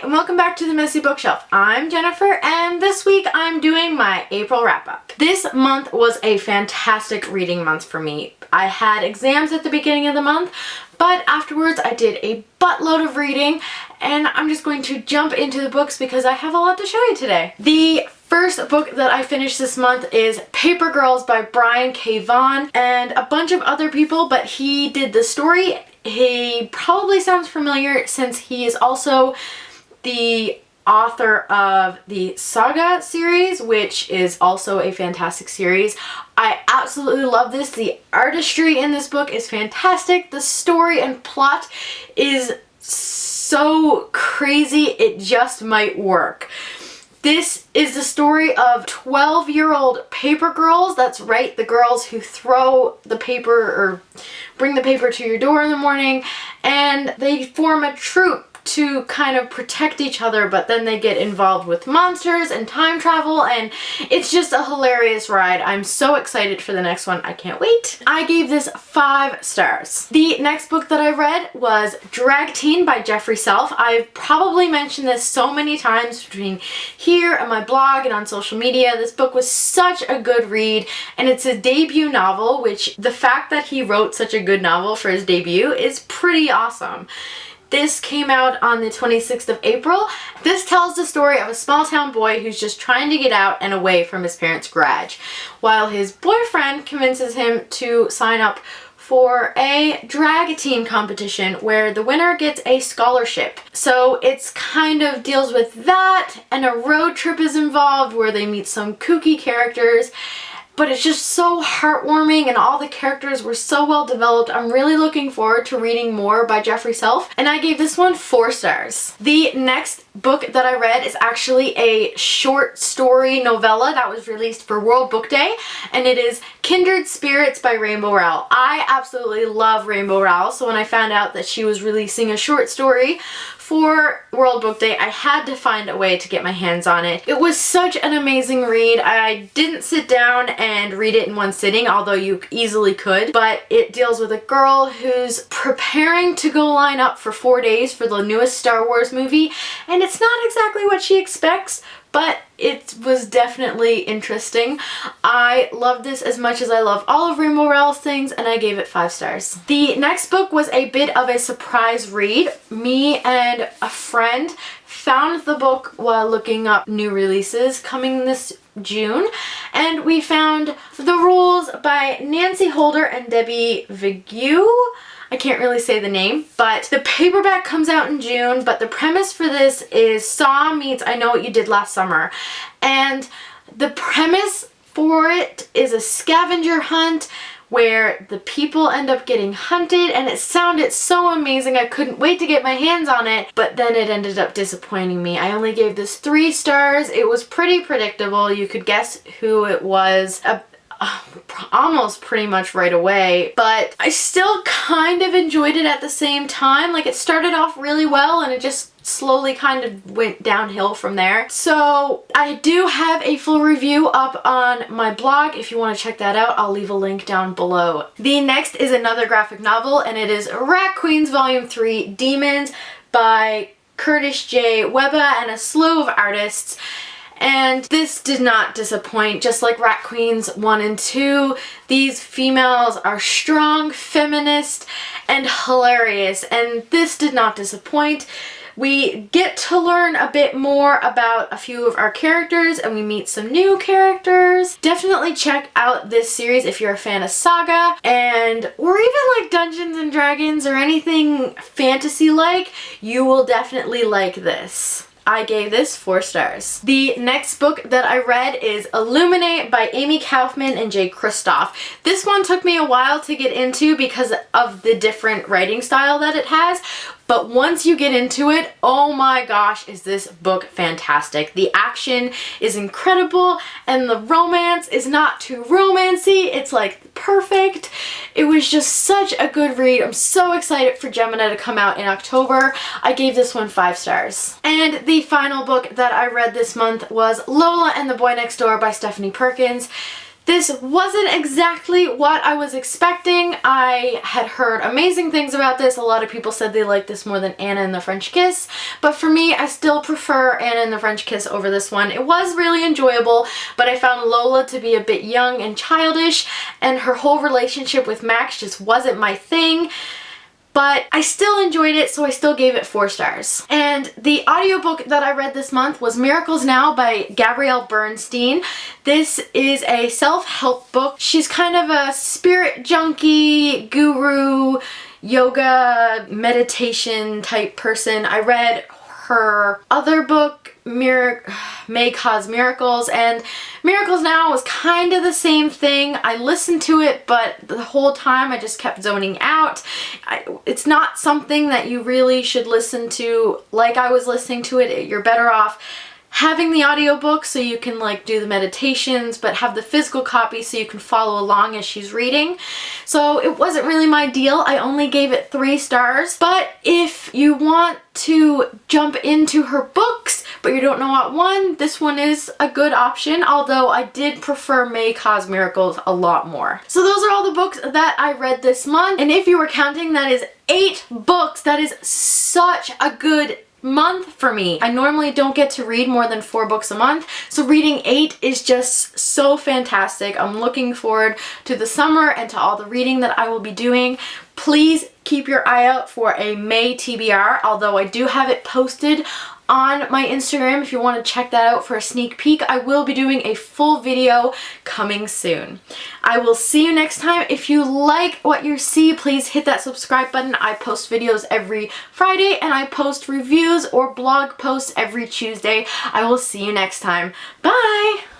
and welcome back to the Messy Bookshelf. I'm Jennifer, and this week I'm doing my April wrap-up. This month was a fantastic reading month for me. I had exams at the beginning of the month, but afterwards I did a buttload of reading, and I'm just going to jump into the books because I have a lot to show you today. The first book that I finished this month is Paper Girls by Brian K. Vaughan and a bunch of other people, but he did the story. He probably sounds familiar since he is also the author of the Saga series, which is also a fantastic series. I absolutely love this. The artistry in this book is fantastic. The story and plot is so crazy, it just might work. This is the story of 12-year-old paper girls. That's right, the girls who throw the paper or bring the paper to your door in the morning, and they form a troupe to kind of protect each other, but then they get involved with monsters and time travel, and it's just a hilarious ride. I'm so excited for the next one. I can't wait. I gave this 5 stars. The next book that I read was Drag Teen by Jeffrey Self. I've probably mentioned this so many times between here and my blog and on social media. This book was such a good read, and it's a debut novel, which the fact that he wrote such a good novel for his debut is pretty awesome. This came out on the 26th of April. This tells the story of a small town boy who's just trying to get out and away from his parents' garage, while his boyfriend convinces him to sign up for a drag team competition where the winner gets a scholarship. So it's kind of deals with that, and a road trip is involved where they meet some kooky characters. But it's just so heartwarming, and all the characters were so well developed. I'm really looking forward to reading more by Jeffrey Self, and I gave this one 4 stars. The next book that I read is actually a short story novella that was released for World Book Day, and it is Kindred Spirits by Rainbow Rowell. I absolutely love Rainbow Rowell, so when I found out that she was releasing a short story for World Book Day, I had to find a way to get my hands on it. It was such an amazing read. I didn't sit down and read it in one sitting, although you easily could, but it deals with a girl who's preparing to go line up for 4 days for the newest Star Wars movie, and it's not exactly what she expects, but it was definitely interesting. I love this as much as I love all of Rainbow Rowell's things, and I gave it 5 stars. The next book was a bit of a surprise read. Me and a friend found the book while looking up new releases coming this June, and we found The Rules by Nancy Holder and Debbie Vigue. I can't really say the name, but the paperback comes out in June, but the premise for this is Saw meets I Know What You Did Last Summer. And the premise for it is a scavenger hunt where the people end up getting hunted, and it sounded so amazing. I couldn't wait to get my hands on it, but then it ended up disappointing me. I only gave this 3 stars. It was pretty predictable. You could guess who it was almost pretty much right away, but I still kind of enjoyed it at the same time. Like, it started off really well and it just slowly kind of went downhill from there. So I do have a full review up on my blog. If you want to check that out, I'll leave a link down below. The next is another graphic novel, and it is Rat Queens Volume 3 Demons by Curtis J. Webba and a slew of artists. And this did not disappoint. Just like Rat Queens 1 and 2, these females are strong, feminist, and hilarious, and this did not disappoint. We get to learn a bit more about a few of our characters, and we meet some new characters. Definitely check out this series if you're a fan of Saga, or even like Dungeons and Dragons or anything fantasy-like. You will definitely like this. I gave this 4 stars. The next book that I read is Illuminated by Amy Kaufman and Jay Kristoff. This one took me a while to get into because of the different writing style that it has, but once you get into it, oh my gosh, is this book fantastic. The action is incredible, and the romance is not too romancy. It's like perfect. It was just such a good read. I'm so excited for Gemini to come out in October. I gave this one 5 stars. And the final book that I read this month was Lola and the Boy Next Door by Stephanie Perkins. This wasn't exactly what I was expecting. I had heard amazing things about this. A lot of people said they liked this more than Anna and the French Kiss, but for me, I still prefer Anna and the French Kiss over this one. It was really enjoyable, but I found Lola to be a bit young and childish, and her whole relationship with Max just wasn't my thing. But I still enjoyed it, so I still gave it 4 stars. And the audiobook that I read this month was Miracles Now by Gabrielle Bernstein. This is a self-help book. She's kind of a spirit junkie, guru, yoga, meditation type person. I read her other book, May Cause Miracles, and Miracles Now was kind of the same thing. I listened to it, but the whole time I just kept zoning out. It's not something that you really should listen to like I was listening to it. You're better off having the audiobook so you can like do the meditations, but have the physical copy so you can follow along as she's reading. So it wasn't really my deal. I only gave it 3 stars. But if you want to jump into her books, but you don't know what one, this one is a good option, although I did prefer May Cause Miracles a lot more. So those are all the books that I read this month, and if you were counting, that is 8 books. That is such a good month for me. I normally don't get to read more than 4 books a month, so reading 8 is just so fantastic. I'm looking forward to the summer and to all the reading that I will be doing. Please keep your eye out for a May TBR, although I do have it posted on my Instagram if you want to check that out for a sneak peek. I will be doing a full video coming soon. I will see you next time. If you like what you see, please hit that subscribe button. I post videos every Friday, and I post reviews or blog posts every Tuesday. I will see you next time. Bye!